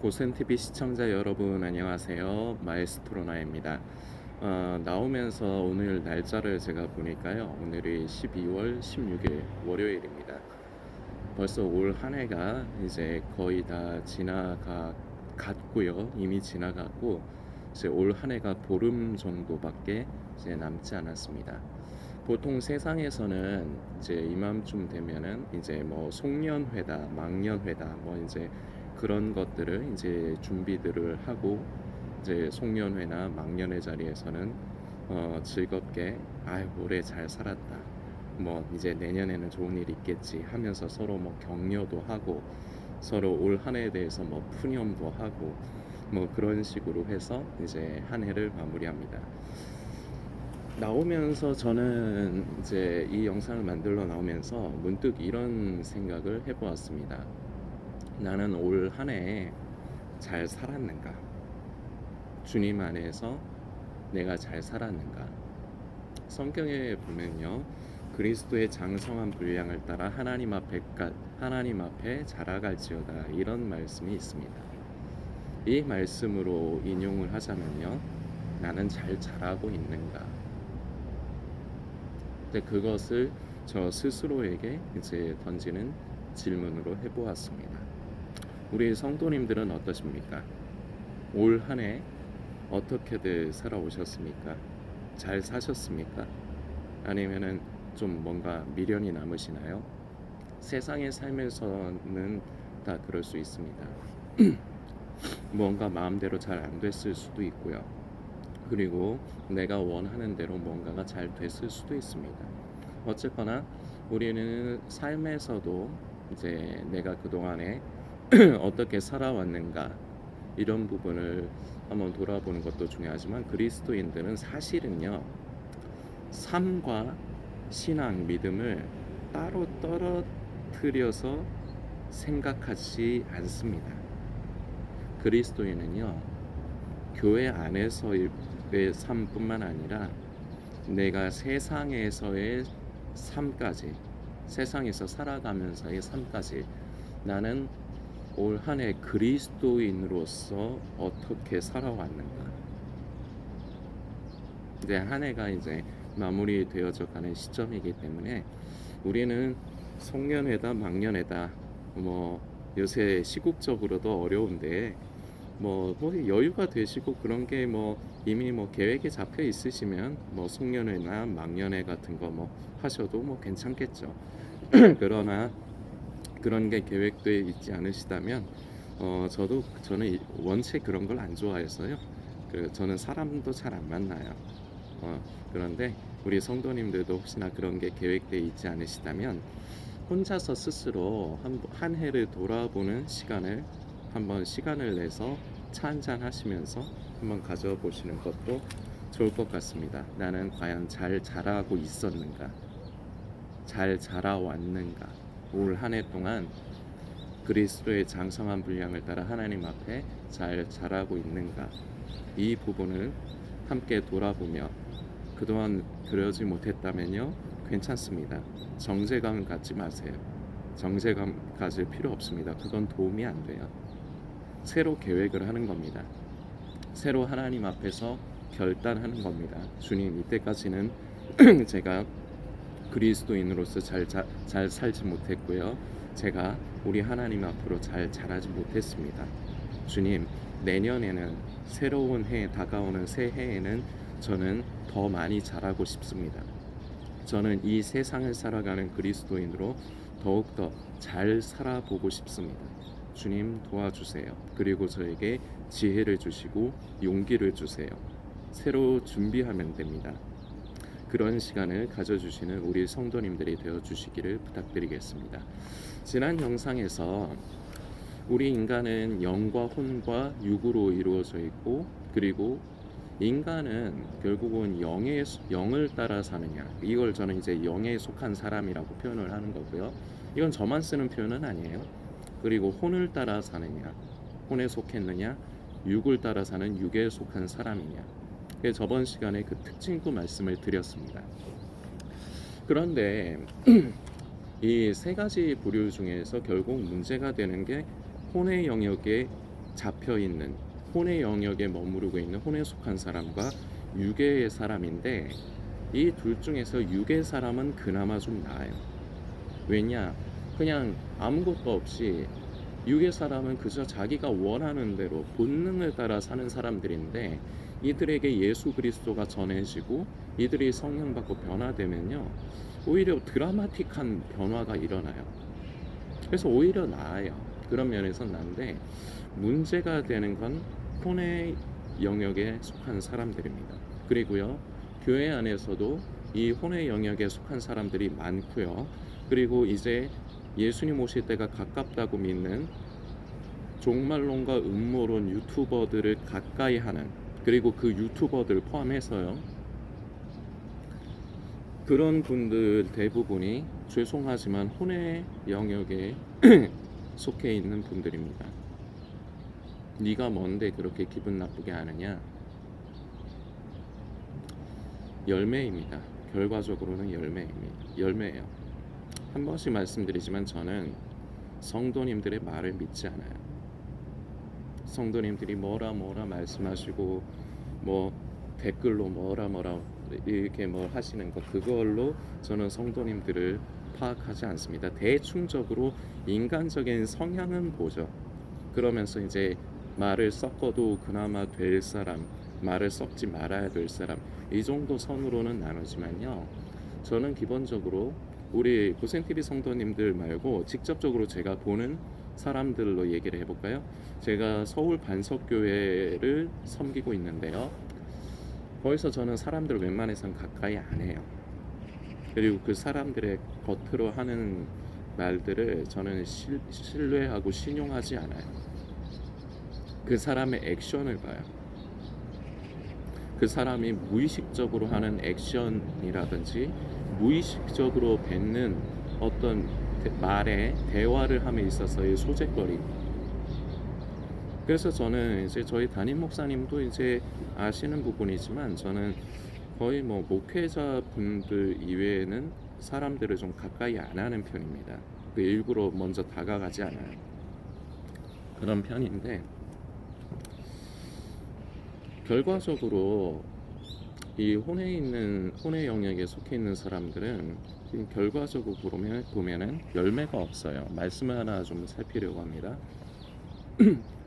고센TV 시청자 여러분 안녕하세요. 마에스트로나입니다. 나오면서 오늘 날짜를 제가 보니까요. 오늘이 12월 16일 월요일입니다. 벌써 올 한 해가 이제 거의 다 갔고요. 이미 지나갔고 이제 올 한 해가 보름 정도밖에 이제 남지 않았습니다. 보통 세상에서는 이제 이맘쯤 되면은 이제 뭐 송년회다, 망년회다, 뭐 이제 그런 것들을 이제 준비들을 하고 이제 송년회나 망년회 자리에서는 즐겁게 올해 잘 살았다. 뭐 이제 내년에는 좋은 일 있겠지 하면서 서로 뭐 격려도 하고 서로 올 한 해에 대해서 뭐 푸념도 하고 뭐 그런 식으로 해서 이제 한 해를 마무리합니다. 나오면서 저는 이제 이 영상을 만들러 나오면서 문득 이런 생각을 해보았습니다. 나는 올 한 해 잘 살았는가? 주님 안에서 내가 잘 살았는가? 성경에 보면요, 그리스도의 장성한 분량을 따라 하나님 앞에 자라갈지어다, 이런 말씀이 있습니다. 이 말씀으로 인용을 하자면요, 나는 잘 자라고 있는가? 근데 그것을 저 스스로에게 이제 던지는 질문으로 해보았습니다. 우리 성도님들은 어떠십니까? 올 한 해 어떻게들 살아오셨습니까? 잘 사셨습니까? 아니면은 좀 뭔가 미련이 남으시나요? 세상의 삶에서는 다 그럴 수 있습니다. 뭔가 마음대로 잘 안 됐을 수도 있고요. 그리고 내가 원하는 대로 뭔가가 잘 됐을 수도 있습니다. 어쨌거나 우리는 삶에서도 이제 내가 그동안에 어떻게 살아왔는가, 이런 부분을 한번 돌아보는 것도 중요하지만, 그리스도인들은 사실은요, 삶과 신앙, 믿음을 따로 떨어뜨려서 생각하지 않습니다. 그리스도인은요, 교회 안에서의 삶뿐만 아니라 내가 세상에서의 삶까지, 세상에서 살아가면서의 삶까지, 나는 올 한 해 그리스도인으로서 어떻게 살아왔는가. 이제 한 해가 이제 마무리되어져 가는 시점이기 때문에 우리는 송년회다, 망년회다, 뭐 요새 시국적으로도 어려운데 뭐 여유가 되시고 그런 게 뭐 이미 뭐 계획이 잡혀 있으시면 뭐 송년회나 망년회 같은 거 뭐 하셔도 뭐 괜찮겠죠. 그러나 그런 게 계획되어 있지 않으시다면 저는 원체 그런 걸 안 좋아해서요. 저는 사람도 잘 안 만나요. 그런데 우리 성도님들도 혹시나 그런 게 계획되어 있지 않으시다면 혼자서 스스로 한 해를 돌아보는 시간을 내서 차 한잔 하시면서 한번 가져보시는 것도 좋을 것 같습니다. 나는 과연 잘 자라고 있었는가? 잘 자라왔는가? 올 한 해 동안 그리스도의 장성한 분량을 따라 하나님 앞에 잘 자라고 있는가? 이 부분을 함께 돌아보며, 그동안 그러지 못했다면요, 괜찮습니다. 정죄감 갖지 마세요. 정죄감 가질 필요 없습니다. 그건 도움이 안 돼요. 새로 계획을 하는 겁니다. 새로 하나님 앞에서 결단하는 겁니다. 주님, 이때까지는 제가 그리스도인으로서 잘 살지 못했고요. 제가 우리 하나님 앞으로 잘 자라지 못했습니다. 주님, 내년에는 새로운 해, 다가오는 새 해에는 저는 더 많이 자라고 싶습니다. 저는 이 세상을 살아가는 그리스도인으로 더욱더 잘 살아보고 싶습니다. 주님, 도와주세요. 그리고 저에게 지혜를 주시고 용기를 주세요. 새로 준비하면 됩니다. 그런 시간을 가져주시는 우리 성도님들이 되어주시기를 부탁드리겠습니다. 지난 영상에서 우리 인간은 영과 혼과 육으로 이루어져 있고, 그리고 인간은 결국은 영을 따라 사느냐, 이걸 저는 이제 영에 속한 사람이라고 표현을 하는 거고요. 이건 저만 쓰는 표현은 아니에요. 그리고 혼을 따라 사느냐, 혼에 속했느냐, 육을 따라 사는 육에 속한 사람이냐, 저번 시간에 그 특징구 말씀을 드렸습니다. 그런데 이 세 가지 부류 중에서 결국 문제가 되는 게 혼의 영역에 잡혀 있는 혼의 영역에 머무르고 있는 혼에 속한 사람과 육의 사람인데 이 둘 중에서 육의 사람은 그나마 좀 나아요. 왜냐? 그냥 아무것도 없이 육의 사람은 그저 자기가 원하는 대로 본능을 따라 사는 사람들인데 이들에게 예수 그리스도가 전해지고 이들이 성령 받고 변화되면요 오히려 드라마틱한 변화가 일어나요. 그래서 오히려 나아요. 그런 면에서 나은데 문제가 되는 건 혼의 영역에 속한 사람들입니다. 그리고요 교회 안에서도 이 혼의 영역에 속한 사람들이 많고요. 그리고 이제 예수님 오실 때가 가깝다고 믿는 종말론과 음모론 유튜버들을 가까이 하는, 그리고 그 유튜버들 포함해서요 그런 분들 대부분이 죄송하지만 혼의 영역에 속해 있는 분들입니다. 네가 뭔데 그렇게 기분 나쁘게 하느냐? 열매입니다. 결과적으로는 열매예요. 한 번씩 말씀드리지만 저는 성도님들의 말을 믿지 않아요. 성도님들이 뭐라 말씀하시고 뭐 댓글로 뭐라 이렇게 뭐 하시는 것, 그걸로 저는 성도님들을 파악하지 않습니다. 대충적으로 인간적인 성향은 보죠. 그러면서 이제 말을 섞어도 그나마 될 사람, 말을 섞지 말아야 될 사람, 이 정도 선으로는 나누지만요 저는 기본적으로 우리 고센TV 성도님들 말고 직접적으로 제가 보는 사람들로 얘기를 해볼까요? 제가 서울 반석교회를 섬기고 있는데요 거기서 저는 사람들 웬만해선 가까이 안 해요. 그리고 그 사람들의 겉으로 하는 말들을 저는 신뢰하고 신용하지 않아요. 그 사람의 액션을 봐요. 그 사람이 무의식적으로 하는 액션이라든지 무의식적으로 뱉는 어떤 말에 대화를 함에 있어서의 소재거리. 그래서 저는 이제 저희 담임 목사님도 이제 아시는 부분이지만 저는 거의 뭐 목회자 분들 이외에는 사람들을 좀 가까이 안 하는 편입니다. 그 일부러 먼저 다가가지 않아요. 그런 편인데 결과적으로 이 혼의 영역에 속해 있는 사람들은 결과적으로 보면은 열매가 없어요. 말씀을 하나 좀 살피려고 합니다.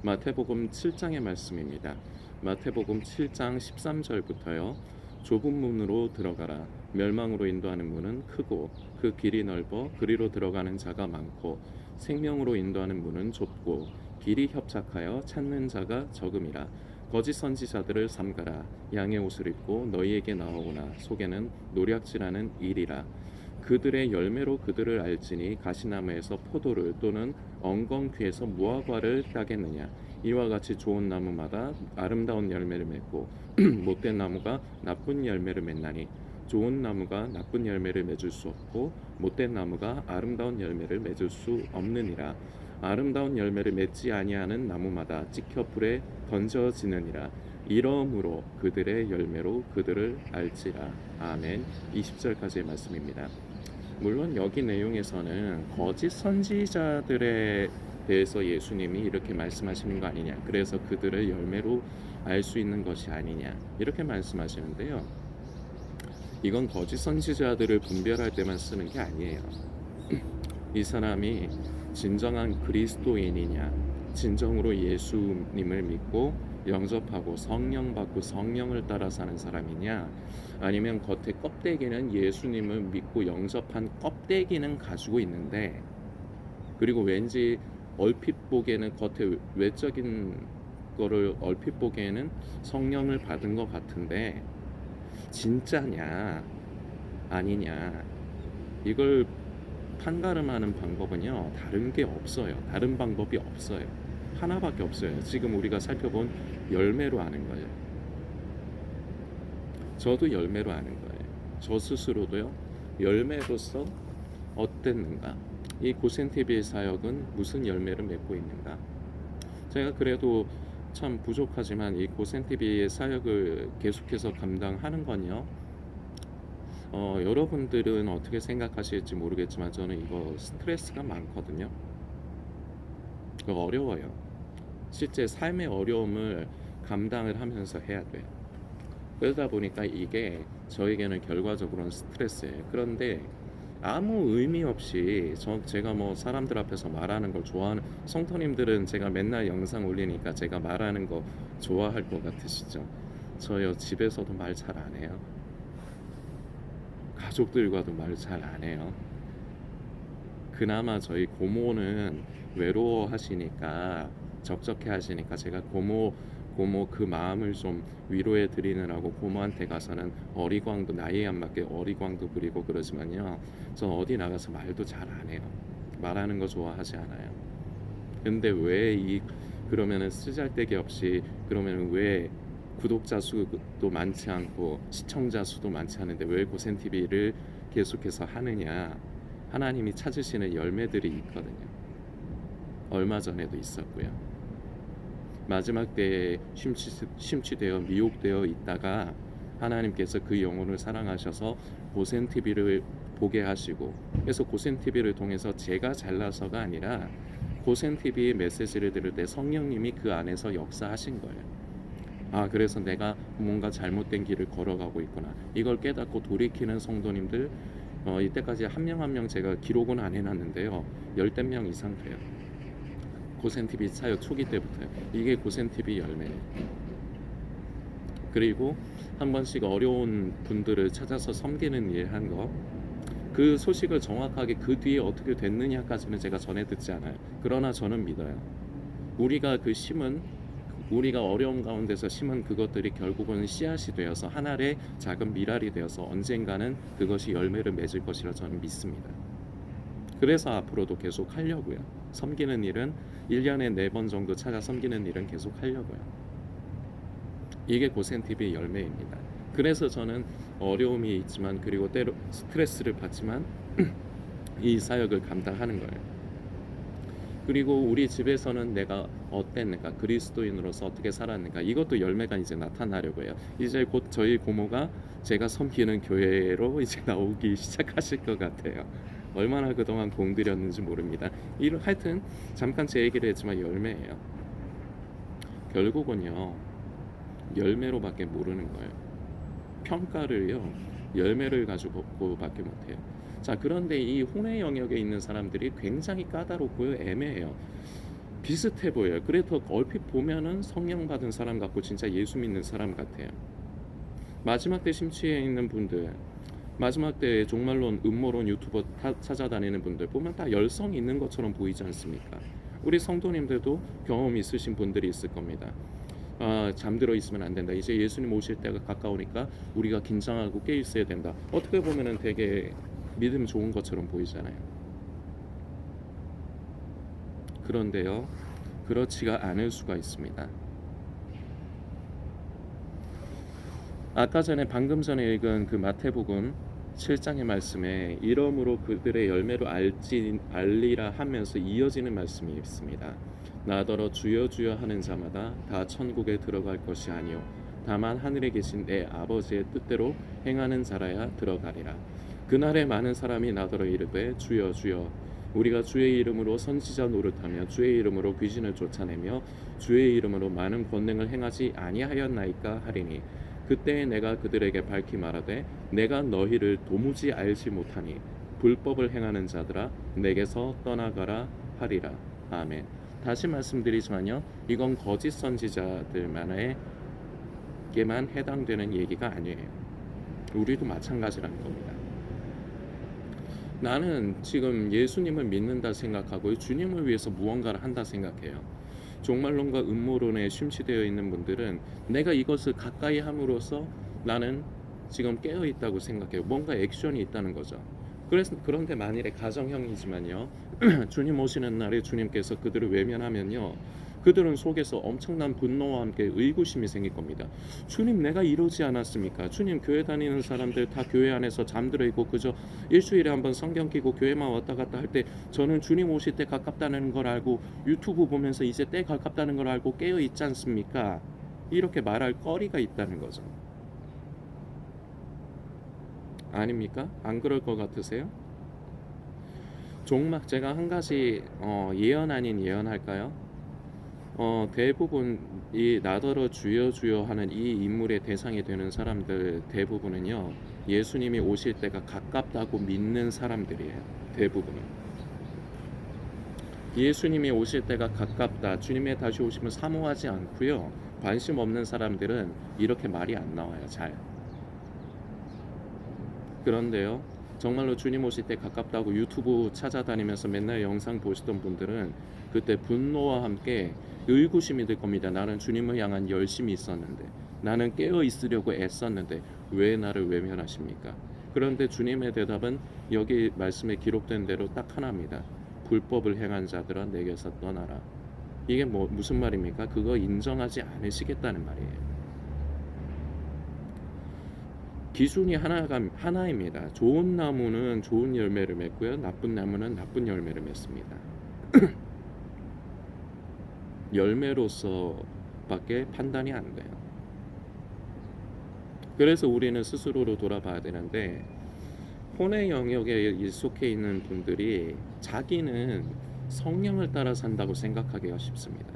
마태복음 7장의 말씀입니다. 마태복음 7장 13절부터요. 좁은 문으로 들어가라. 멸망으로 인도하는 문은 크고 그 길이 넓어 그리로 들어가는 자가 많고 생명으로 인도하는 문은 좁고 길이 협착하여 찾는 자가 적음이라. 거짓 선지자들을 삼가라. 양의 옷을 입고 너희에게 나오거나 속에는 노략질하는 일이라. 그들의 열매로 그들을 알지니 가시나무에서 포도를 또는 엉겅퀴에서 무화과를 따겠느냐. 이와 같이 좋은 나무마다 아름다운 열매를 맺고 못된 나무가 나쁜 열매를 맺나니 좋은 나무가 나쁜 열매를 맺을 수 없고 못된 나무가 아름다운 열매를 맺을 수 없느니라. 아름다운 열매를 맺지 아니하는 나무마다 찍혀 불에 던져지느니라. 이러므로 그들의 열매로 그들을 알지라. 아멘. 20절까지의 말씀입니다. 물론 여기 내용에서는 거짓 선지자들에 대해서 예수님이 이렇게 말씀하시는 거 아니냐, 그래서 그들을 열매로 알 수 있는 것이 아니냐 이렇게 말씀하시는데요 이건 거짓 선지자들을 분별할 때만 쓰는 게 아니에요. 이 사람이 진정한 그리스도인이냐, 진정으로 예수님을 믿고 영접하고 성령 받고 성령을 따라 사는 사람이냐, 아니면 겉에 껍데기는 예수님을 믿고 영접한 껍데기는 가지고 있는데, 그리고 왠지 얼핏 보기에는 겉에 외적인 거를 얼핏 보기에는 성령을 받은 것 같은데 진짜냐 아니냐, 이걸 판가름하는 방법은요 다른 게 없어요. 다른 방법이 없어요. 하나밖에 없어요. 지금 우리가 살펴본 열매로 아는 거예요. 저도 열매로 아는 거예요. 저 스스로도요 열매로서 어땠는가, 이 고센TV의 사역은 무슨 열매를 맺고 있는가. 제가 그래도 참 부족하지만 이 고센TV의 사역을 계속해서 감당하는 건요 여러분들은 어떻게 생각하실지 모르겠지만 저는 이거 스트레스가 많거든요. 어려워요. 실제 삶의 어려움을 감당을 하면서 해야 돼요. 그러다 보니까 이게 저에게는 결과적으로는 스트레스예요. 그런데 아무 의미 없이 제가 뭐 사람들 앞에서 말하는 걸 좋아하는 성도님들은 제가 맨날 영상 올리니까 제가 말하는 거 좋아할 것 같으시죠? 저요 집에서도 말 잘 안 해요. 가족들과도 말 잘 안 해요. 그나마 저희 고모는 외로워하시니까 적적해 하시니까 제가 고모 그 마음을 좀 위로해 드리느라고 고모한테 가서는 어리광도 나이에 안 맞게 어리광도 부리고 그러지만요. 전 어디 나가서 말도 잘 안 해요. 말하는 거 좋아하지 않아요. 근데 왜 그러면은 쓰잘데기 없이 그러면은 왜 구독자 수도 많지 않고 시청자 수도 많지 않은데 왜 고센 TV를 계속해서 하느냐? 하나님이 찾으시는 열매들이 있거든요. 얼마 전에도 있었고요. 마지막 때에 심취되어 미혹되어 있다가 하나님께서 그 영혼을 사랑하셔서 고센 TV를 보게 하시고, 그래서 고센 TV를 통해서 제가 잘나서가 아니라 고센 TV의 메시지를 들을 때 성령님이 그 안에서 역사하신 거예요. 아, 그래서 내가 뭔가 잘못된 길을 걸어가고 있구나. 이걸 깨닫고 돌이키는 성도님들, 이때까지 한 명 한 명 제가 기록은 안 해놨는데요. 10대 명 이상 돼요. 고센TV 사역 초기 때부터요. 이게 고센TV 열매예요. 그리고 한 번씩 어려운 분들을 찾아서 섬기는 일 한 거, 그 소식을 정확하게 그 뒤에 어떻게 됐느냐까지는 제가 전해 듣지 않아요. 그러나 저는 믿어요. 우리가 그 심은, 우리가 어려움 가운데서 심은 그것들이 결국은 씨앗이 되어서 하나의 작은 미랄이 되어서 언젠가는 그것이 열매를 맺을 것이라 저는 믿습니다. 그래서 앞으로도 계속 하려고요. 섬기는 일은 1년에 4번 정도 찾아 섬기는 일은 계속 하려고요. 이게 고센TV의 열매입니다. 그래서 저는 어려움이 있지만, 그리고 때로 스트레스를 받지만 이 사역을 감당하는 거예요. 그리고 우리 집에서는 내가 어땠는가, 그리스도인으로서 어떻게 살았는가, 이것도 열매가 이제 나타나려고 해요. 이제 곧 저희 고모가 제가 섬기는 교회로 이제 나오기 시작하실 것 같아요. 얼마나 그동안 공들였는지 모릅니다. 하여튼 잠깐 제 얘기를 했지만 열매예요. 결국은요, 열매로밖에 모르는 거예요. 평가를요, 열매를 가지고밖에 못해요. 자, 그런데 이 혼의 영역에 있는 사람들이 굉장히 까다롭고요, 애매해요. 비슷해 보여요. 그래도 얼핏 보면은 성령 받은 사람 같고 진짜 예수 믿는 사람 같아요. 마지막 때 심취해 있는 분들, 마지막 때 종말론, 음모론 유튜버 찾아다니는 분들 보면 다 열성이 있는 것처럼 보이지 않습니까? 우리 성도님들도 경험 있으신 분들이 있을 겁니다. 잠들어 있으면 안 된다. 이제 예수님 오실 때가 가까우니까 우리가 긴장하고 깨 있어야 된다. 어떻게 보면은 되게 믿음 좋은 것처럼 보이잖아요. 그런데요, 그렇지가 않을 수가 있습니다. 아까 전에 방금 전에 읽은 그 마태복음 7장의 말씀에 이러므로 그들의 열매로 알리라 하면서 이어지는 말씀이 있습니다. 나더러 주여 주여 하는 자마다 다 천국에 들어갈 것이 아니요 다만 하늘에 계신 내 아버지의 뜻대로 행하는 자라야 들어가리라. 그날에 많은 사람이 나더러 이르되 주여 주여 우리가 주의 이름으로 선지자 노릇하며 주의 이름으로 귀신을 쫓아내며 주의 이름으로 많은 권능을 행하지 아니하였나이까 하리니 그때에 내가 그들에게 밝히 말하되 내가 너희를 도무지 알지 못하니 불법을 행하는 자들아 내게서 떠나가라 하리라. 아멘. 다시 말씀드리지만요, 이건 거짓 선지자들만에게만 해당되는 얘기가 아니에요. 우리도 마찬가지라는 겁니다. 나는 지금 예수님을 믿는다 생각하고 주님을 위해서 무언가를 한다 생각해요. 종말론과 음모론에 심취되어 있는 분들은 내가 이것을 가까이 함으로써 나는 지금 깨어 있다고 생각해요. 뭔가 액션이 있다는 거죠. 그런데 만일에 가정형이지만요, 주님 오시는 날에 주님께서 그들을 외면하면요, 그들은 속에서 엄청난 분노와 함께 의구심이 생길 겁니다. 주님, 내가 이러지 않았습니까? 주님, 교회 다니는 사람들 다 교회 안에서 잠들어 있고 그저 일주일에 한번 성경 끼고 교회만 왔다 갔다 할 때 저는 주님 오실 때 가깝다는 걸 알고 유튜브 보면서 이제 때 가깝다는 걸 알고 깨어 있지 않습니까? 이렇게 말할 거리가 있다는 거죠. 아닙니까? 안 그럴 것 같으세요? 제가 한 가지 예언 아닌 예언할까요? 대부분 이 나더러 주여 주여 하는 이 인물의 대상이 되는 사람들 대부분은요, 예수님이 오실 때가 가깝다고 믿는 사람들이에요. 대부분은 예수님이 오실 때가 가깝다, 주님의 다시 오심을 사모하지 않고요, 관심 없는 사람들은 이렇게 말이 안 나와요, 잘. 그런데요, 정말로 주님 오실 때 가깝다고 유튜브 찾아다니면서 맨날 영상 보시던 분들은 그때 분노와 함께 의구심이 들 겁니다. 나는 주님을 향한 열심이 있었는데, 나는 깨어 있으려고 애썼는데 왜 나를 외면하십니까? 그런데 주님의 대답은 여기 말씀에 기록된 대로 딱 하나입니다. 불법을 행한 자들아 내게서 떠나라. 이게 무슨 말입니까? 그거 인정하지 않으시겠다는 말이에요. 기준이 하나입니다. 좋은 나무는 좋은 열매를 맺고요, 나쁜 나무는 나쁜 열매를 맺습니다. 열매로서밖에 판단이 안 돼요. 그래서 우리는 스스로로 돌아봐야 되는데, 혼의 영역에 속해 있는 분들이 자기는 성령을 따라 산다고 생각하기가 쉽습니다.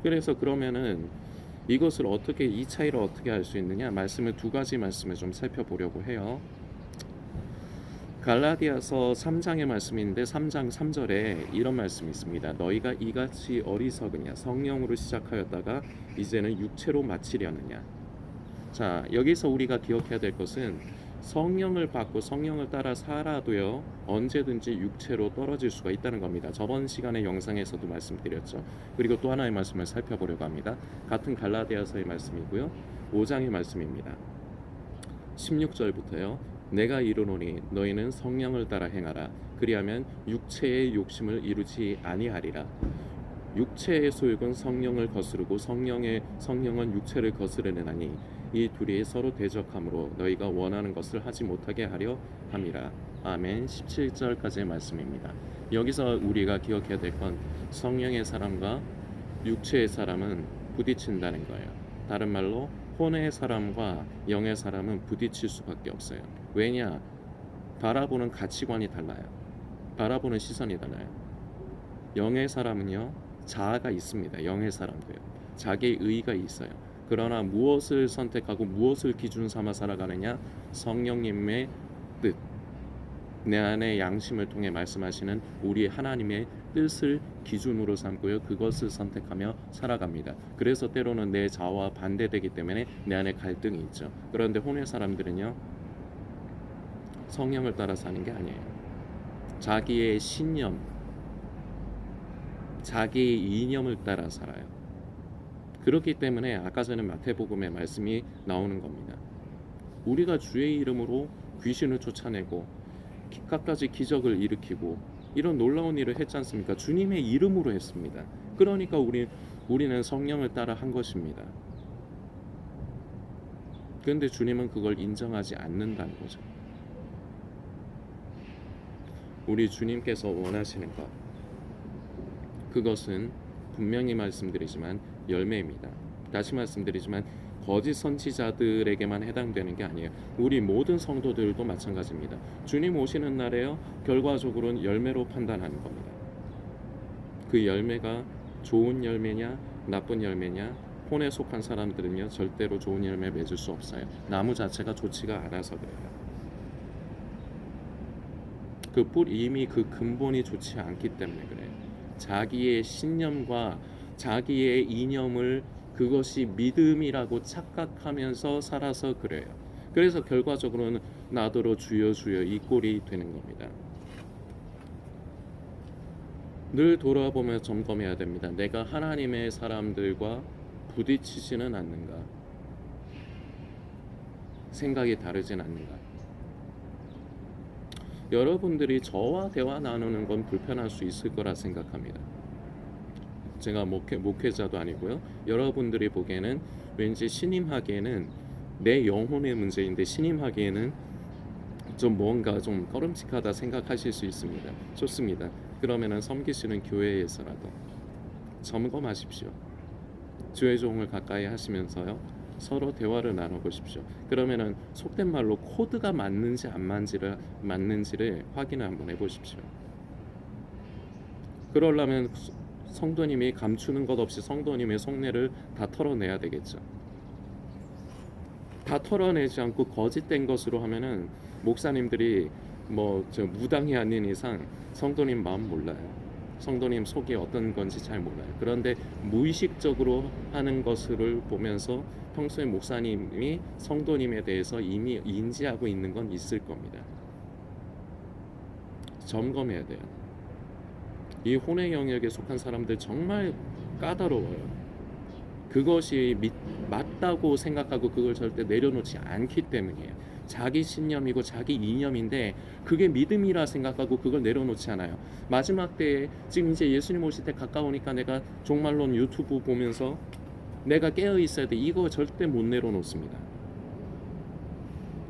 그래서 그러면은 이것을 어떻게, 이 차이를 어떻게 알 수 있느냐, 말씀을 두 가지 말씀을 좀 살펴보려고 해요. 갈라디아서 3장의 말씀인데 3장 3절에 이런 말씀이 있습니다. 너희가 이같이 어리석으냐, 성령으로 시작하였다가 이제는 육체로 마치려느냐. 자, 여기서 우리가 기억해야 될 것은 성령을 받고 성령을 따라 살아도요, 언제든지 육체로 떨어질 수가 있다는 겁니다. 저번 시간의 영상에서도 말씀드렸죠. 그리고 또 하나의 말씀을 살펴보려고 합니다. 같은 갈라디아서의 말씀이고요, 5장의 말씀입니다. 16절부터요. 내가 이르노니 너희는 성령을 따라 행하라. 그리하면 육체의 욕심을 이루지 아니하리라. 육체의 소욕은 성령을 거스르고 성령은 육체를 거스르느니 이 둘이 서로 대적하므로 너희가 원하는 것을 하지 못하게 하려 함이라. 아멘. 17절까지의 말씀입니다. 여기서 우리가 기억해야 될 건 성령의 사람과 육체의 사람은 부딪힌다는 거예요. 다른 말로 혼의 사람과 영의 사람은 부딪힐 수밖에 없어요. 왜냐? 바라보는 가치관이 달라요. 바라보는 시선이 달라요. 영의 사람은요, 자아가 있습니다. 영의 사람도요, 자기의 의의가 있어요. 그러나 무엇을 선택하고 무엇을 기준 삼아 살아가느냐? 성령님의 뜻, 내 안에 양심을 통해 말씀하시는 우리 하나님의 뜻을 기준으로 삼고요, 그것을 선택하며 살아갑니다. 그래서 때로는 내 자아와 반대되기 때문에 내 안에 갈등이 있죠. 그런데 혼의 사람들은요, 성령을 따라 사는 게 아니에요. 자기의 신념, 자기의 이념을 따라 살아요. 그렇기 때문에 아까 전에 마태복음의 말씀이 나오는 겁니다. 우리가 주의 이름으로 귀신을 쫓아내고 갖가지 기적을 일으키고 이런 놀라운 일을 했지 않습니까? 주님의 이름으로 했습니다. 그러니까 우리는 성령을 따라 한 것입니다. 그런데 주님은 그걸 인정하지 않는다는 거죠. 우리 주님께서 원하시는 것, 그것은 분명히 말씀드리지만 열매입니다. 다시 말씀드리지만 거짓 선지자들에게만 해당되는 게 아니에요. 우리 모든 성도들도 마찬가지입니다. 주님 오시는 날에요, 결과적으로는 열매로 판단하는 겁니다. 그 열매가 좋은 열매냐 나쁜 열매냐. 혼에 속한 사람들은요, 절대로 좋은 열매 맺을 수 없어요. 나무 자체가 좋지가 않아서 그래요. 그 뿌리, 이미 그 근본이 좋지 않기 때문에 그래요. 자기의 신념과 자기의 이념을 그것이 믿음이라고 착각하면서 살아서 그래요. 그래서 결과적으로는 나더러 주여 주여 이 꼴이 되는 겁니다. 늘 돌아보며 점검해야 됩니다. 내가 하나님의 사람들과 부딪히지는 않는가? 생각이 다르진 않는가? 여러분들이 저와 대화 나누는 건 불편할 수 있을 거라 생각합니다. 제가 목회자도 아니고요. 여러분들이 보기에는 왠지 신임하기에는 내 영혼의 문제인데 신임하기에는 좀 뭔가 좀 꺼름직하다 생각하실 수 있습니다. 좋습니다. 그러면은 섬기시는 교회에서라도 점검하십시오. 주의 종을 가까이 하시면서요, 서로 대화를 나눠보십시오. 그러면은 속된 말로 코드가 맞는지 안 맞는지를 확인을 한번 해보십시오. 그러려면 성도님이 감추는 것 없이 성도님의 속내를 다 털어내야 되겠죠. 다 털어내지 않고 거짓된 것으로 하면은 목사님들이 뭐 저 무당이 아닌 이상 성도님 마음 몰라요. 성도님 속이 어떤 건지 잘 몰라요. 그런데 무의식적으로 하는 것을 보면서 평소에 목사님이 성도님에 대해서 이미 인지하고 있는 건 있을 겁니다. 점검해야 돼요. 이 혼의 영역에 속한 사람들 정말 까다로워요. 그것이 맞다고 생각하고 그걸 절대 내려놓지 않기 때문이에요. 자기 신념이고 자기 이념인데 그게 믿음이라 생각하고 그걸 내려놓지 않아요. 마지막 때에 지금 이제 예수님 오실 때 가까우니까 내가 종말론 유튜브 보면서 내가 깨어 있어야 돼. 이거 절대 못 내려놓습니다.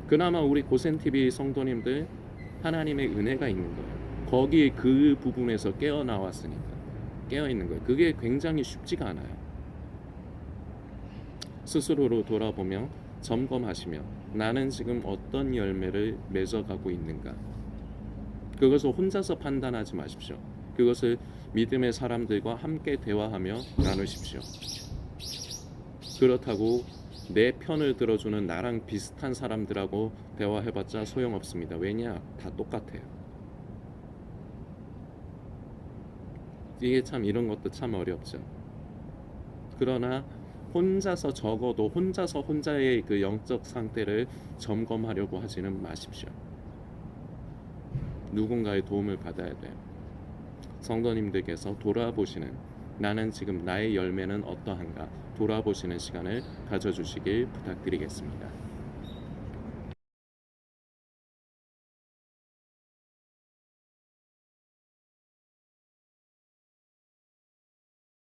그나마 우리 고센TV 성도님들 하나님의 은혜가 있는 거예요. 거기 그 부분에서 깨어 나왔으니까 깨어 있는 거예요. 그게 굉장히 쉽지가 않아요. 스스로로 돌아보며 점검하시며 나는 지금 어떤 열매를 맺어가고 있는가. 그것을 혼자서 판단하지 마십시오. 그것을 믿음의 사람들과 함께 대화하며 나누십시오. 그렇다고 내 편을 들어주는 나랑 비슷한 사람들하고 대화해봤자 소용없습니다. 왜냐? 다 똑같아요. 이게 참 이런 것도 참 어렵죠. 그러나 혼자서 적어도 혼자서 혼자의 그 영적 상태를 점검하려고 하지는 마십시오. 누군가의 도움을 받아야 돼요. 성도님들께서 돌아보시는 나는 지금 나의 열매는 어떠한가 돌아보시는 시간을 가져주시길 부탁드리겠습니다.